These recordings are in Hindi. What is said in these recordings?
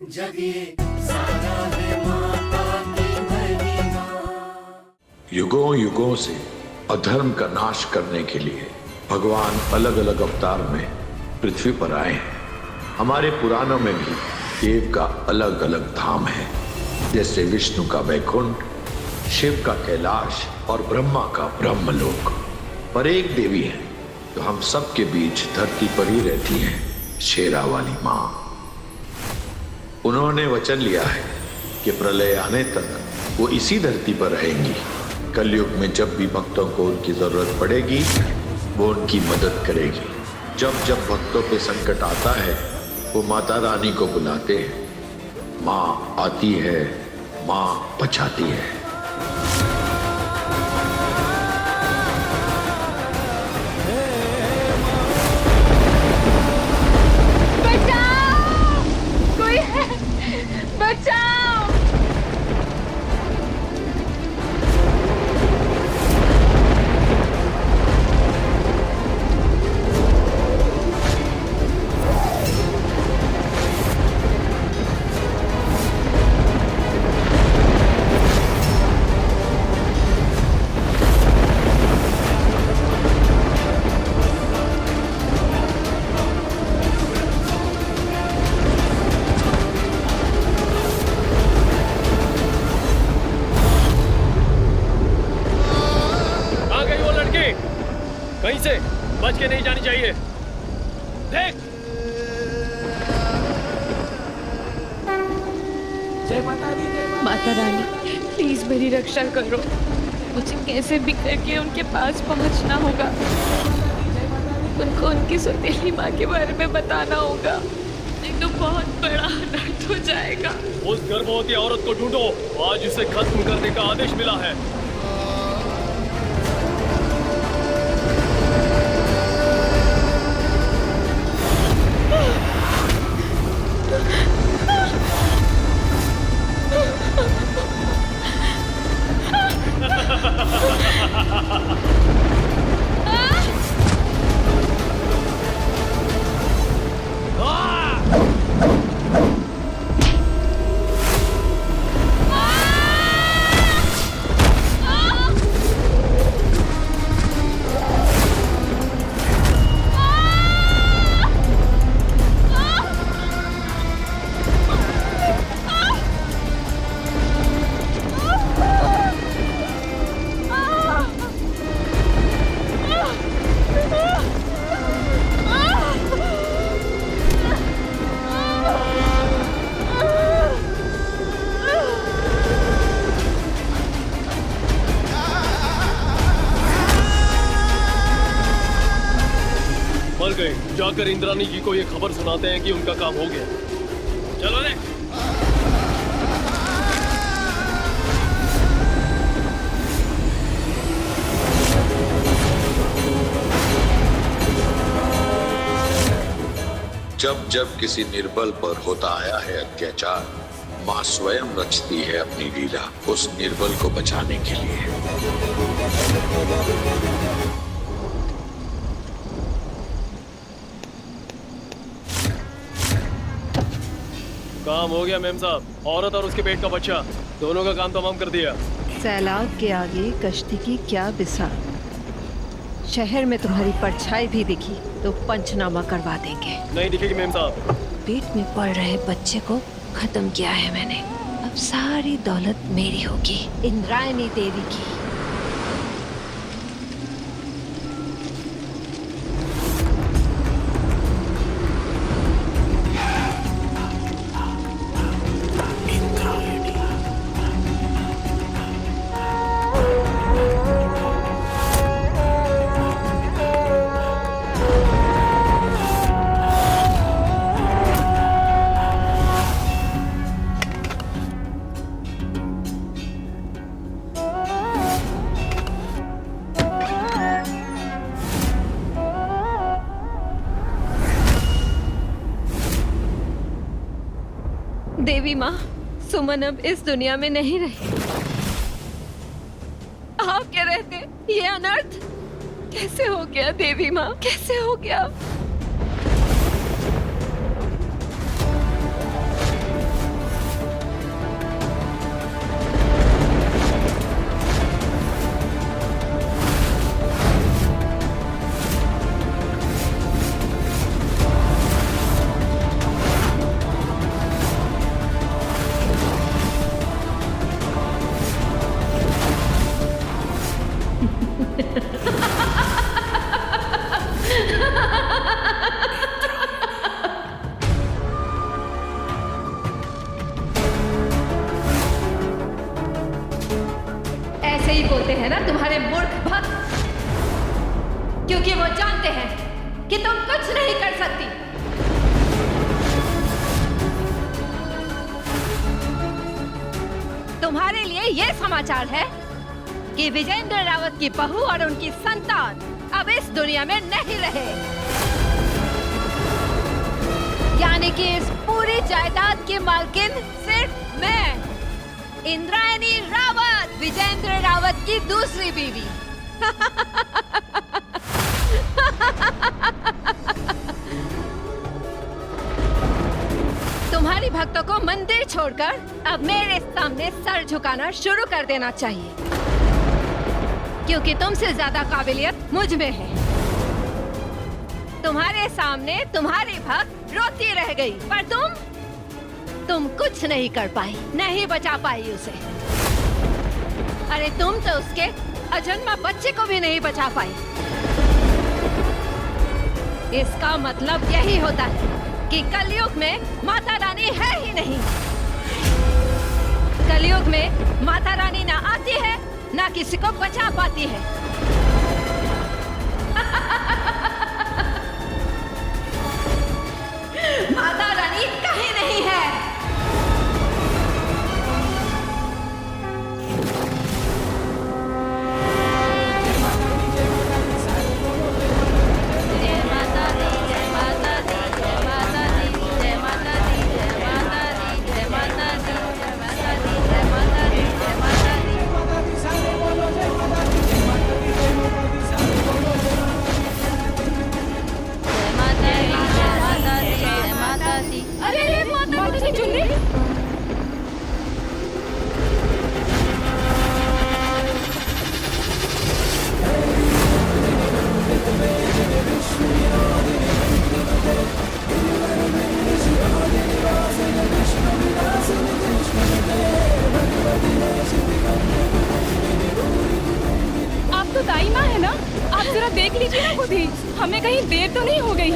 जगिए सारा है माता की महिमा। युगों युगों से अधर्म का नाश करने के लिए भगवान अलग अलग अवतार में पृथ्वी पर आए हैं। हमारे पुराणों में भी देव का अलग अलग धाम है, जैसे विष्णु का वैकुंठ, शिव का कैलाश और ब्रह्मा का ब्रह्मलोक। पर एक देवी है जो हम सब के बीच धरती पर ही रहती है, शेरा वाली माँ। उन्होंने वचन लिया है कि प्रलय आने तक वो इसी धरती पर रहेंगी। कलयुग में जब भी भक्तों को उनकी जरूरत पड़ेगी वो उनकी मदद करेगी। जब जब भक्तों पे संकट आता है वो माता रानी को बुलाते हैं। माँ आती है, माँ बचाती है। बचाओ! कोई है? बचाओ! कहीं से बच के नहीं जानी चाहिए। देख, माता रानी, प्लीज मेरी रक्षा करो। मुझे कैसे भी करके उनके पास पहुंचना होगा। उनको उनकी सौतेली माँ के बारे में बताना होगा, नहीं तो बहुत बड़ा अनर्थ हो जाएगा। उस गर्भवती औरत को ढूंढो, आज उसे खत्म करने का आदेश मिला है। मर गए। जाकर इंद्राणी जी को ये खबर सुनाते हैं कि उनका काम हो गया। चलो रे। जब जब किसी निर्बल पर होता आया है अत्याचार, माँ स्वयं रचती है अपनी लीला उस निर्बल को बचाने के लिए। काम हो गया मेम साहब। औरत और उसके पेट का बच्चा दोनों का काम तमाम कर दिया। सैलाब के आगे कश्ती की क्या बिसात। शहर में तुम्हारी परछाई भी दिखी तो पंचनामा करवा देंगे। नहीं दिखेगी मेम साहब। पेट में पड़ रहे बच्चे को खत्म किया है मैंने। अब सारी दौलत मेरी होगी, इंद्रायणी देवी की। देवी माँ, सुमन अब इस दुनिया में नहीं रहे। आप क्या रहते? ये अनर्थ कैसे हो गया देवी माँ, कैसे हो गया? ऐसे ही बोलते हैं ना तुम्हारे मूर्ख भक्त, क्योंकि वो जानते हैं कि तुम कुछ नहीं कर सकती। तुम्हारे लिए ये समाचार है कि विजेंद्र रावत की बहू और उनकी संतान अब इस दुनिया में नहीं रहे, यानी कि इस पूरी जायदाद की मालकिन सिर्फ मैं, इंद्रायणी रावत, विजेंद्र रावत की दूसरी बीवी। तुम्हारी भक्तों को मंदिर छोड़कर अब मेरे सामने सर झुकाना शुरू कर देना चाहिए, क्योंकि तुमसे ज्यादा काबिलियत मुझ में है। तुम्हारे सामने तुम्हारी भक्त रोती रह गई, पर तुम कुछ नहीं कर पाई, नहीं बचा पाई उसे। अरे तुम तो उसके अजन्मा बच्चे को भी नहीं बचा पाई। इसका मतलब यही होता है कि कलयुग में माता रानी है ही नहीं। कलयुग में माता रानी ना आती है, ना किसी को बचा पाती है। माता रानी कहीं नहीं है। जय माता दी, जय माता दी, जय माता दी, जय माता दी, जय माता दी, जय माता दी, जय माता दी, जय माता दी, जय माता दी। अरे अरे माता की चुन्नी। आप तो दाई माँ है ना, आप जरा देख लीजिए ना खुद ही, हमें कहीं देर तो नहीं हो गई।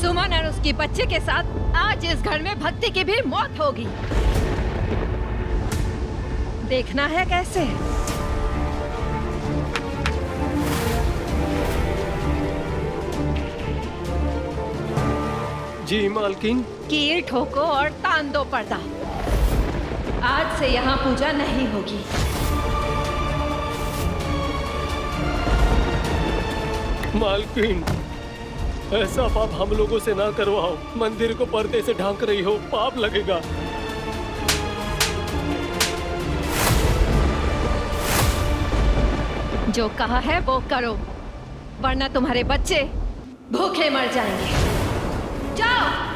सुमन और उसकी बच्चे के साथ आज इस घर में भक्ति की भी मौत होगी। देखना है कैसे। जी मालकिन। कील ठोको और तान दो पर्दा। आज से यहाँ पूजा नहीं होगी। मालकिन, ऐसा पाप हम लोगों से ना करवाओ। मंदिर को पर्दे से ढांक रही हो, पाप लगेगा। जो कहा है वो करो, वरना तुम्हारे बच्चे भूखे मर जाएंगे। जाओ।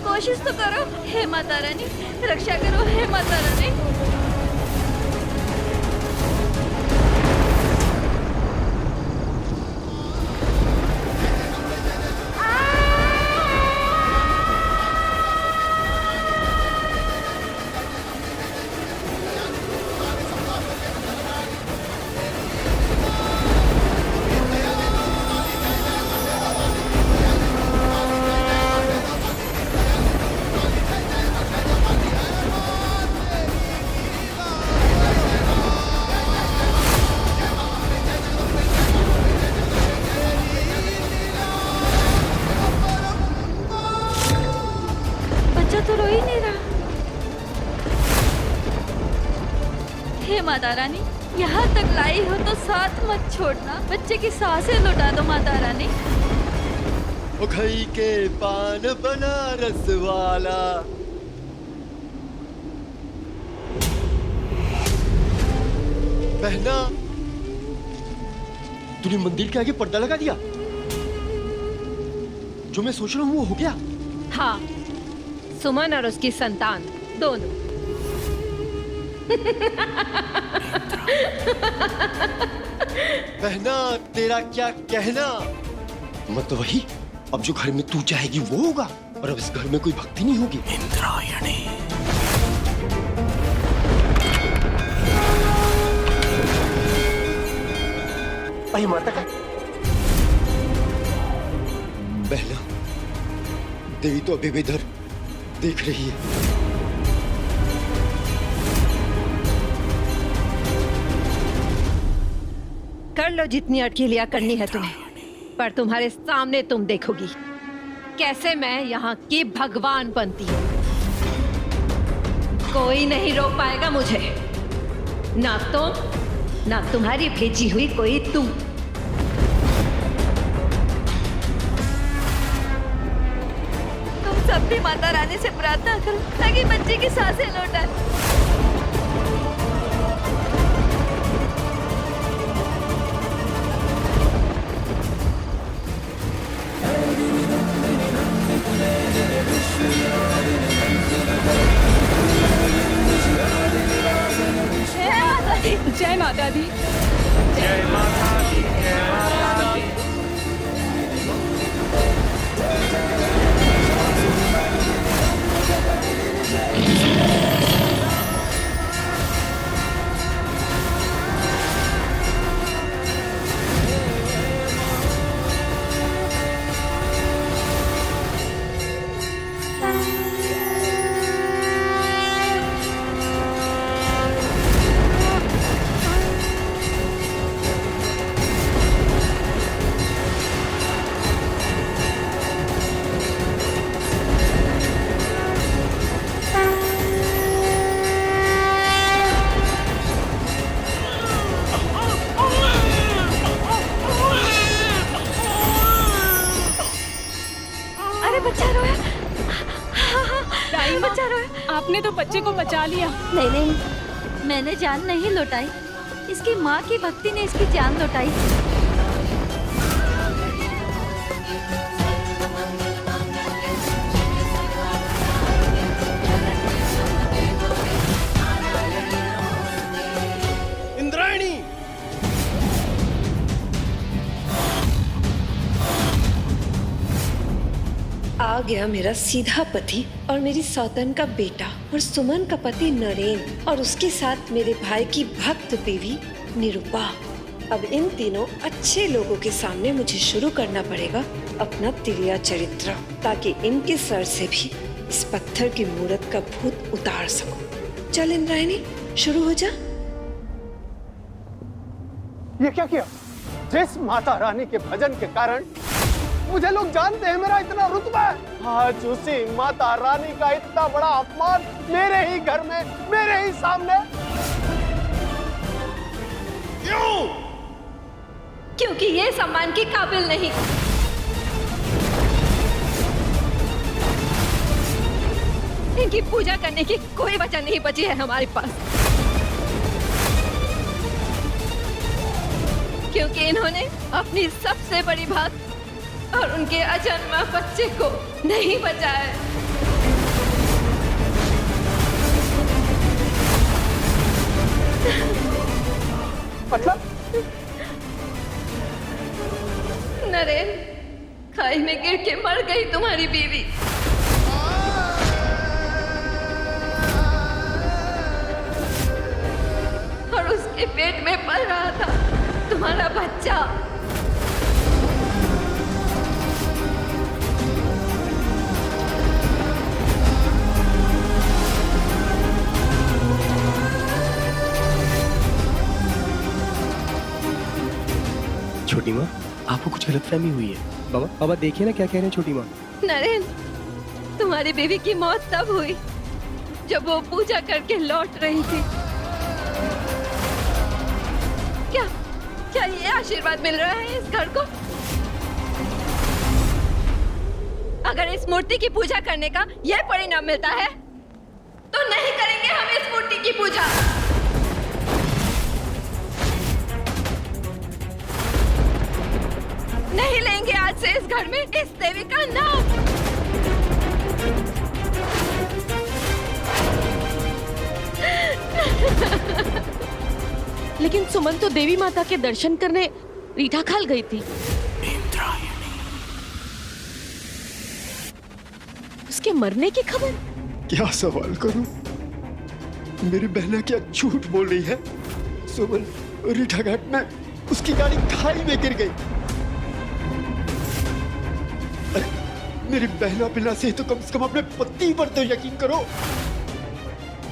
कोशिश तो करो। हे माता रानी, रक्षा करो। हे माता रानी। तो रो ही नहीं रहा। हे माता रानी, यहाँ तक लाई हो तो साथ मत छोड़ना, बच्चे की सांसें लौटा दो माता रानी। घई के पान बनारस वाला। बहना, तूने मंदिर के आगे पर्दा लगा दिया। जो मैं सोच रहा हूँ वो हो गया। हाँ, सुमन और उसकी संतान दोनों। बहना, तेरा क्या कहना? मत वही, अब जो घर में तू चाहेगी वो होगा, और अब इस घर में कोई भक्ति नहीं होगी। इंद्रायणी। अहि माता का बहना, देवी तो अभी भी इधर देख रही है। कर लो जितनी अटकेलियां करनी है तुम्हें, पर तुम्हारे सामने तुम देखोगी कैसे मैं यहाँ की भगवान बनती हूँ। कोई नहीं रोक पाएगा मुझे, ना तुम ना तुम्हारी भेजी हुई कोई तुम। तुम सब भी माता रानी से प्रार्थना करो ताकि बच्चे की सांसें लौट आए। जय माता दी। जय माता दी, जय माता दी। आपने तो बच्चे को बचा लिया। नहीं नहीं, मैंने जान नहीं लौटाई, इसकी माँ की भक्ति ने इसकी जान लौटाई। इंद्रायणी, आ गया मेरा सीधा पति और मेरी सौतन का बेटा और सुमन का पति नरेन और उसके साथ मेरे भाई की भक्त बीवी निरूपा। अब इन तीनों अच्छे लोगों के सामने मुझे शुरू करना पड़ेगा अपना तिलिया चरित्र, ताकि इनके सर से भी इस पत्थर की मूरत का भूत उतार सकूं। चल इंद्रायणी, शुरू हो जा। ये क्या किया? जिस माता रानी के भजन के कारण मुझे लोग जानते हैं मेरा इतना रुतबा है, आज उसी माता रानी का इतना बड़ा अपमान मेरे ही घर में, मेरे ही सामने। क्यों? क्योंकि ये सम्मान के काबिल नहीं। इनकी पूजा करने की कोई वजह नहीं बची है हमारे पास, क्योंकि इन्होंने अपनी सबसे बड़ी भक्त और उनके अजन्मा बच्चे को नहीं बचाया। मतलब? नरेन, खाई में गिर के मर गई तुम्हारी बीवी। और उसके पेट में पल रहा था तुम्हारा बच्चा। छोटी माँ, आपको कुछ गलतफहमी हुई है। बाबा देखिए ना क्या कह रहे हैं छोटी माँ। नरेन, तुम्हारी बीवी की मौत तब हुई जब वो पूजा करके लौट रही थी। क्या क्या ये आशीर्वाद मिल रहा है इस घर को? अगर इस मूर्ति की पूजा करने का यह परिणाम मिलता है तो नहीं करेंगे हम इस मूर्ति की पूजा। नहीं लेंगे आज से इस घर में इस देवी का नाम। लेकिन सुमन तो देवी माता के दर्शन करने रीठा खाल गई थी। उसके मरने की खबर? क्या सवाल करूं? मेरी बहना क्या झूठ बोल रही है? सुमन रीठा घाट में उसकी गाड़ी खाई में गिर गई। अरे मेरी बहना बिना से तो कम से कम अपने पति पर तो यकीन करो।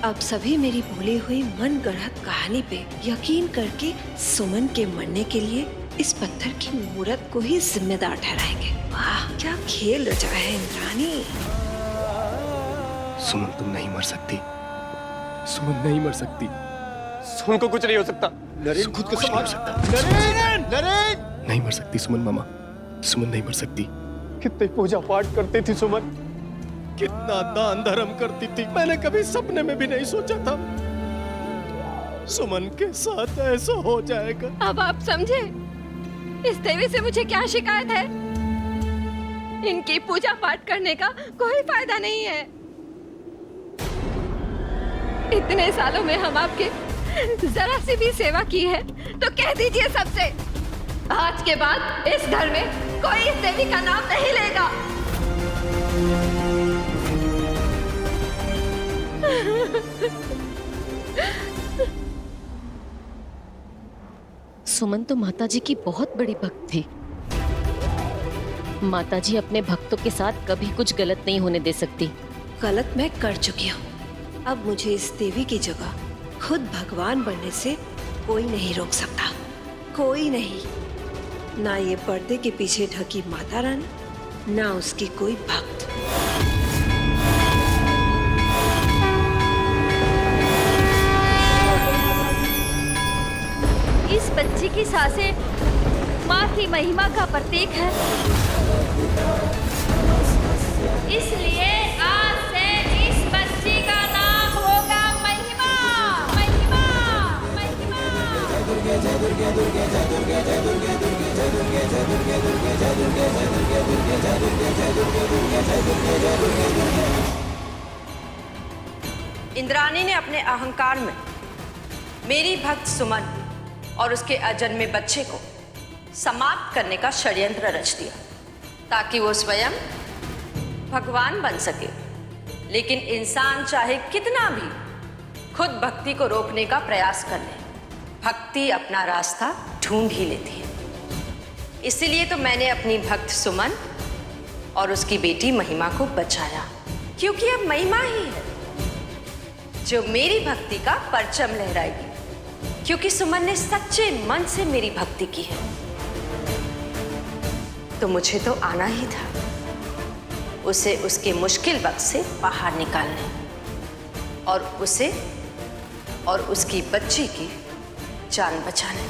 अब सभी मेरी बोली हुई मन गढ़ंत कहानी पे यकीन करके सुमन के मरने के लिए इस पत्थर की मूर्त को ही जिम्मेदार ठहराएंगे। वाह क्या खेल रचा है इंद्राणी। सुमन तुम नहीं मर सकती। सुमन नहीं मर सकती। सुमन को कुछ नहीं हो सकता। नरेन खुद को संभाल सकता। नरेन नरेन नहीं मर सकती सुमन मामा। सुमन नहीं मर सकती। कितने पूजा पाठ करती थी सुमन, कितना दान धर्म करती थी, मैंने कभी सपने में भी नहीं सोचा था सुमन के साथ ऐसा हो जाएगा। अब आप समझे इस देवी से मुझे क्या शिकायत है? इनकी पूजा पाठ करने का कोई फायदा नहीं है। इतने सालों में हम आपके जरा सी भी सेवा की है तो कह दीजिए सबसे, आज के बाद इस घर में कोई इस देवी का नाम नहीं लेगा। सुमन तो माताजी की बहुत बड़ी भक्त थी। माताजी अपने भक्तों के साथ कभी कुछ गलत नहीं होने दे सकती। गलत मैं कर चुकी हूँ। अब मुझे इस देवी की जगह खुद भगवान बनने से कोई नहीं रोक सकता। कोई नहीं, ना ये पर्दे के पीछे ढकी माता रानी, ना उसकी कोई भक्त। इस बच्ची की सांसें माँ की महिमा का प्रतीक है, इसलिए आज से इस बच्ची का नाम होगा महिमा। महिमा महिमा। इंद्राणी ने अपने अहंकार में मेरी भक्त सुमन और उसके अजन्मे बच्चे को समाप्त करने का षड्यंत्र रच दिया ताकि वो स्वयं भगवान बन सके। लेकिन इंसान चाहे कितना भी खुद भक्ति को रोकने का प्रयास कर ले, भक्ति अपना रास्ता ढूंढ ही लेती है। इसीलिए तो मैंने अपनी भक्त सुमन और उसकी बेटी महिमा को बचाया, क्योंकि अब महिमा ही है जो मेरी भक्ति का परचम लहराएगी। क्योंकि सुमन ने सच्चे मन से मेरी भक्ति की है, तो मुझे तो आना ही था उसे उसके मुश्किल वक्त से बाहर निकालने और उसे और उसकी बच्ची की जान बचाने।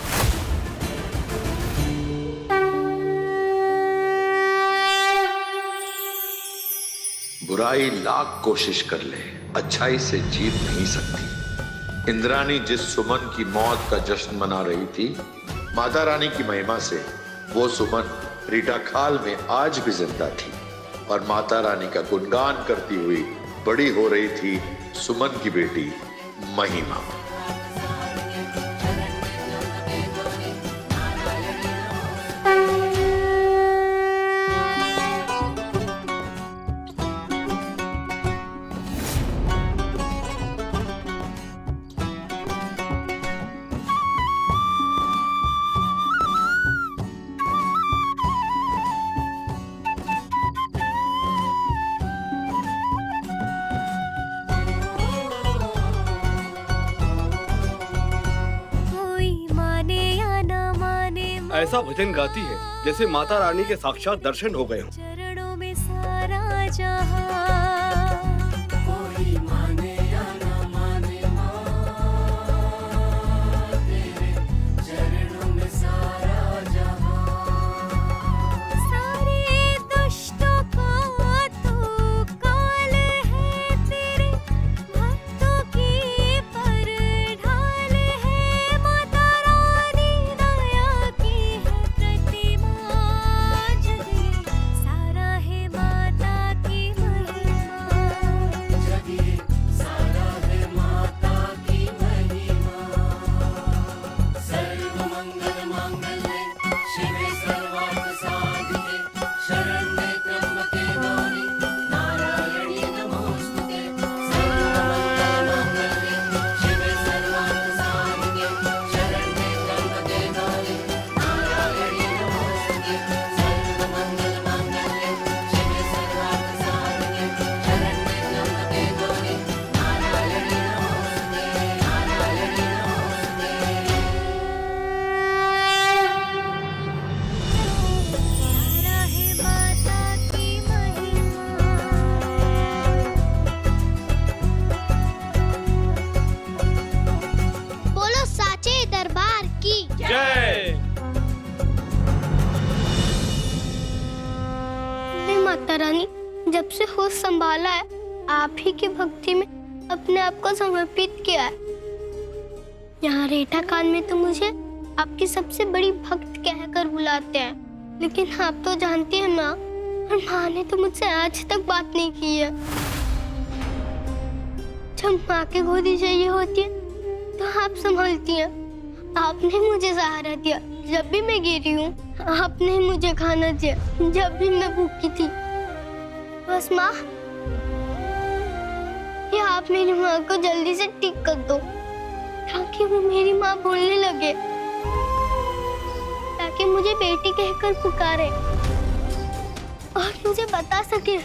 बुराई लाख कोशिश कर ले, अच्छाई से जीत नहीं सकती। इंद्राणी जिस सुमन की मौत का जश्न मना रही थी, माता रानी की महिमा से वो सुमन रीठा खाल में आज भी जिंदा थी और माता रानी का गुणगान करती हुई बड़ी हो रही थी सुमन की बेटी महिमा। ऐसा भजन गाती है जैसे माता रानी के साक्षात दर्शन हो गए हों। चरणों में सारा जहां जब से होश संभाला है आप ही की भक्ति में अपने आप को समर्पित किया है। यहाँ रेठा खान में तो मुझे आपकी सबसे बड़ी भक्त कहकर बुलाते हैं, लेकिन आप तो जानती हैं माँ, और माँ ने तो मुझसे आज तक बात नहीं की है। जब माँ की गोदी चाहिए होती है तो आप संभालती हैं। आपने मुझे सहारा दिया जब भी मैं गिरी हूँ, आपने मुझे खाना दिया जब भी मैं भूखी थी। बस माँ, ये आप मेरी माँ को जल्दी से ठीक कर दो ताकि वो मेरी माँ बोलने लगे, ताकि मुझे बेटी कहकर पुकारे और मुझे बता सके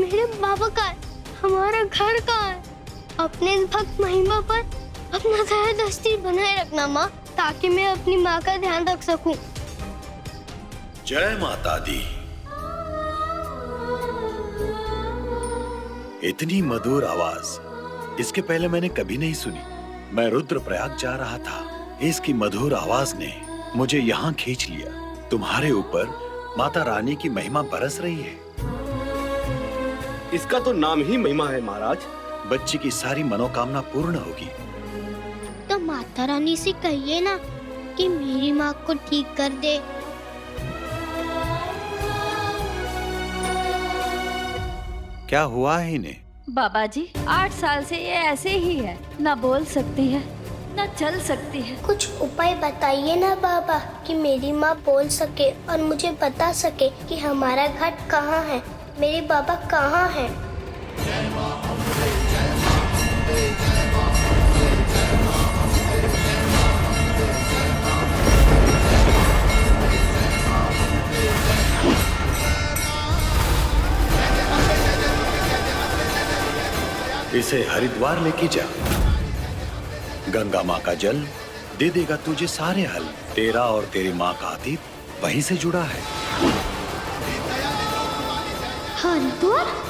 मेरे बाबा कहाँ है, हमारा घर कहाँ है। अपने इस भक्त महिमा पर अपना दृष्टि बनाए रखना माँ, ताकि मैं अपनी माँ का ध्यान रख सकूं। जय माता दी। इतनी मधुर आवाज इसके पहले मैंने कभी नहीं सुनी। मैं रुद्रप्रयाग जा रहा था, इसकी मधुर आवाज ने मुझे यहाँ खींच लिया। तुम्हारे ऊपर माता रानी की महिमा बरस रही है। इसका तो नाम ही महिमा है महाराज। बच्ची की सारी मनोकामना पूर्ण होगी। तो माता रानी से कहिए ना कि मेरी माँ को ठीक कर दे। क्या हुआ है इन्हें? बाबा जी 8 साल से ये ऐसे ही है, ना बोल सकती है ना चल सकती है। कुछ उपाय बताइए ना बाबा कि मेरी माँ बोल सके और मुझे बता सके कि हमारा घाट कहाँ है, मेरे बाबा कहाँ हैं। इसे हरिद्वार लेके जा। गंगा माँ का जल दे देगा तुझे सारे हल। तेरा और तेरी माँ का अतीत वहीं से जुड़ा है। हरिद्वार?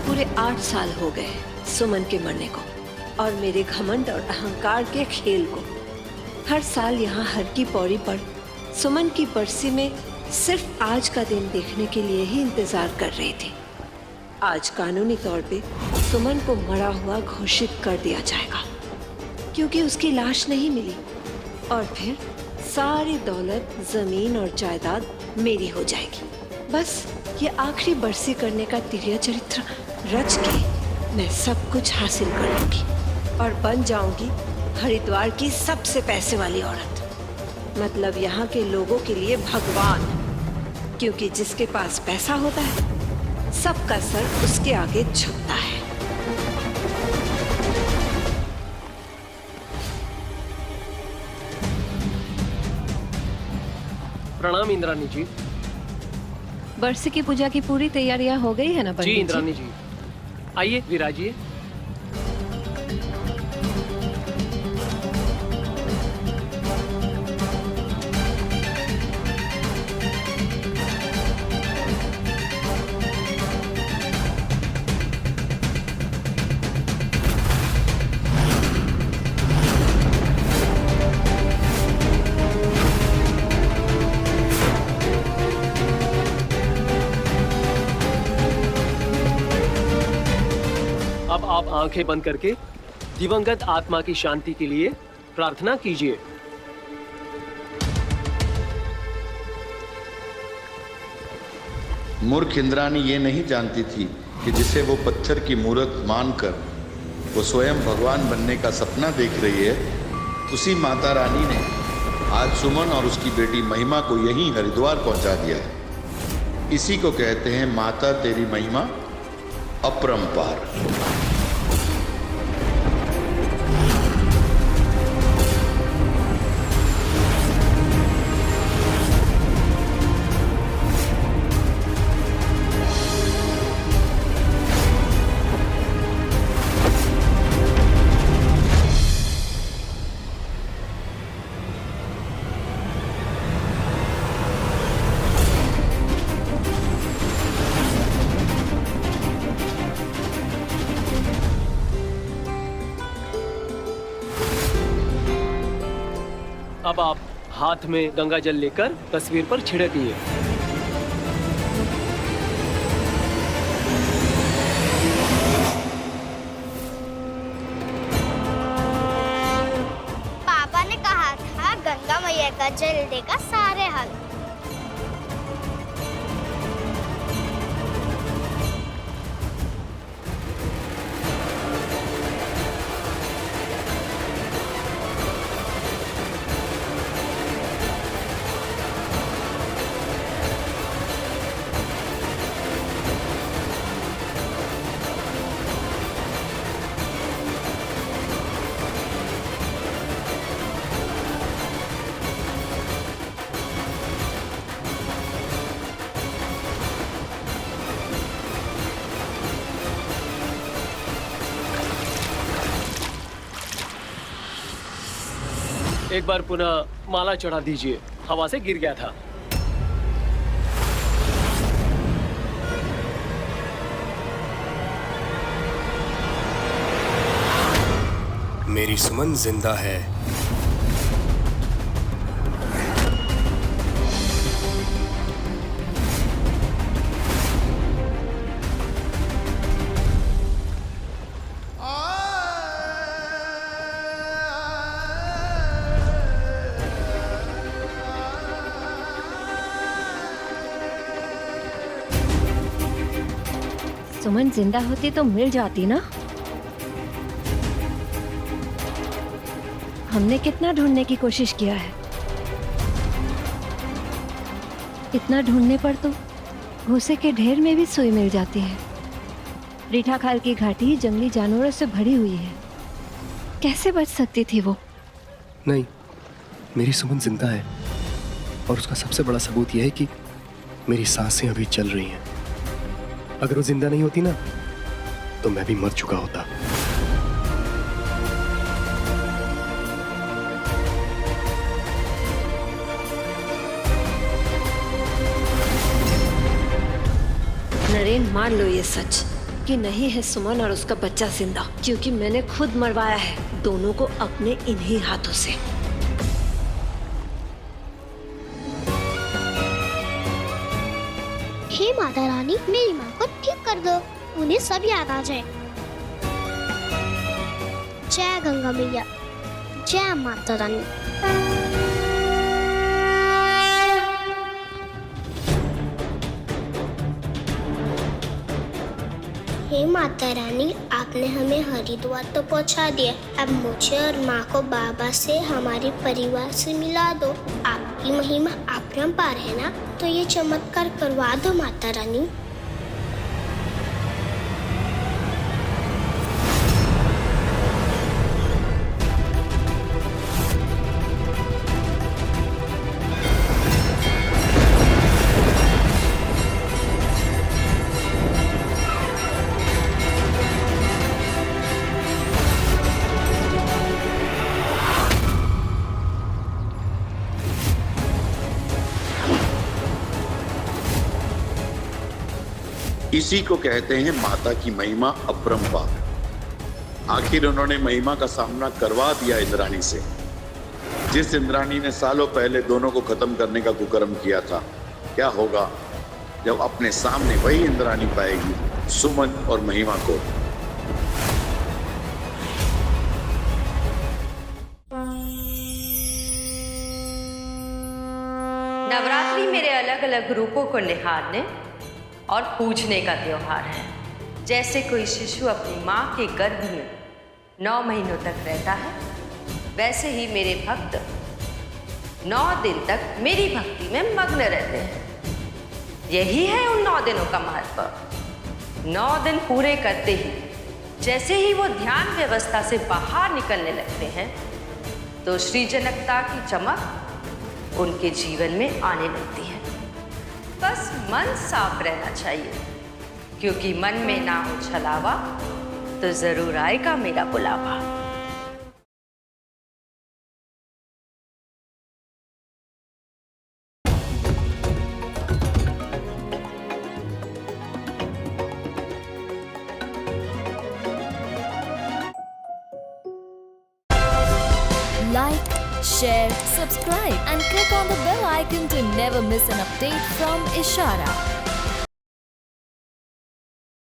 पूरे 8 साल हो गए सुमन के मरने को और मेरे घमंड और अहंकार के खेल को। हर साल यहाँ हर की पौड़ी पर सुमन की बरसी में सिर्फ आज का दिन देखने के लिए ही इंतजार कर रही थी। आज कानूनी तौर पे सुमन को मरा हुआ घोषित कर दिया जाएगा, क्योंकि उसकी लाश नहीं मिली और फिर सारी दौलत, जमीन और जायदाद मेरी हो जाएगी। बस ये आखिरी बरसी करने का तिर्य चरित्र रच के मैं सब कुछ हासिल कर लूंगी और बन जाऊंगी हरिद्वार की सबसे पैसे वाली औरत। मतलब यहाँ के लोगों के लिए भगवान, क्योंकि जिसके पास पैसा होता है सबका सर उसके आगे झुकता है। प्रणाम इंद्रानी जी। बरसी की पूजा की पूरी तैयारियां हो गई है ना पंडित जी? इंद्रानी जी आइए विराजिए। अब आप आंखें बंद करके दिवंगत आत्मा की शांति के लिए प्रार्थना कीजिए। मूर्ख इंद्रानी ये नहीं जानती थी कि जिसे वो पत्थर की मूर्त मानकर वो स्वयं भगवान बनने का सपना देख रही है, उसी माता रानी ने आज सुमन और उसकी बेटी महिमा को यहीं हरिद्वार पहुंचा दिया है। इसी को कहते हैं माता तेरी महिमा अपरंपार। अब आप हाथ में गंगा जल लेकर तस्वीर पर छिड़किए। पापा ने कहा था गंगा मैया का जल देगा सारे हल। एक बार पुनः माला चढ़ा दीजिए, हवा से गिर गया था। मेरी सुमन जिंदा है। सुमन जिंदा होती तो मिल जाती ना। हमने कितना ढूंढने की कोशिश किया है, इतना ढूंढने पर तो भूसे के ढेर में भी सुई मिल जाती है। रीठा खाल की घाटी जंगली जानवरों से भरी हुई है, कैसे बच सकती थी वो? नहीं, मेरी सुमन जिंदा है और उसका सबसे बड़ा सबूत यह है कि मेरी सांसें अभी चल रही हैं। अगर वो जिंदा नहीं होती ना तो मैं भी मर चुका होता। नरेन, मान लो ये सच कि नहीं है सुमन और उसका बच्चा जिंदा, क्योंकि मैंने खुद मरवाया है दोनों को अपने इन्हीं हाथों से। हे माता रानी, मेरी माँ को ठीक कर दो, उन्हें सब याद आ जाए। जय गंगा मैया, जय माता रानी। हे माता रानी, आपने हमें हरिद्वार तो पहुंचा दिया, अब मुझे और माँ को बाबा से, हमारे परिवार से मिला दो। आपकी महिमा अपरंपार है ना, तो ये चमत्कार करवा दो माता रानी। इसी को कहते हैं माता की महिमा अपरंपार। आखिर उन्होंने महिमा का सामना करवा दिया इंद्राणी से। जिस इंद्राणी ने सालों पहले दोनों को खत्म करने का कुकर्म किया था, क्या होगा जब अपने सामने वही इंद्राणी पाएगी सुमन और महिमा को। नवरात्रि मेरे अलग अलग रूपों को निहारने और पूजने का त्योहार है। जैसे कोई शिशु अपनी माँ के गर्भ में 9 महीनों तक रहता है, वैसे ही मेरे भक्त 9 दिन तक मेरी भक्ति में मग्न रहते हैं। यही है उन 9 दिनों का महत्व। 9 दिन पूरे करते ही जैसे ही वो ध्यान व्यवस्था से बाहर निकलने लगते हैं, तो श्री जनकता की चमक उनके जीवन में आने लगती है। बस मन साफ रहना चाहिए, क्योंकि मन में ना हो छलावा तो जरूर आएगा मेरा बुलावा। Like, share, subscribe and click on the bell icon to never miss an update from Ishara.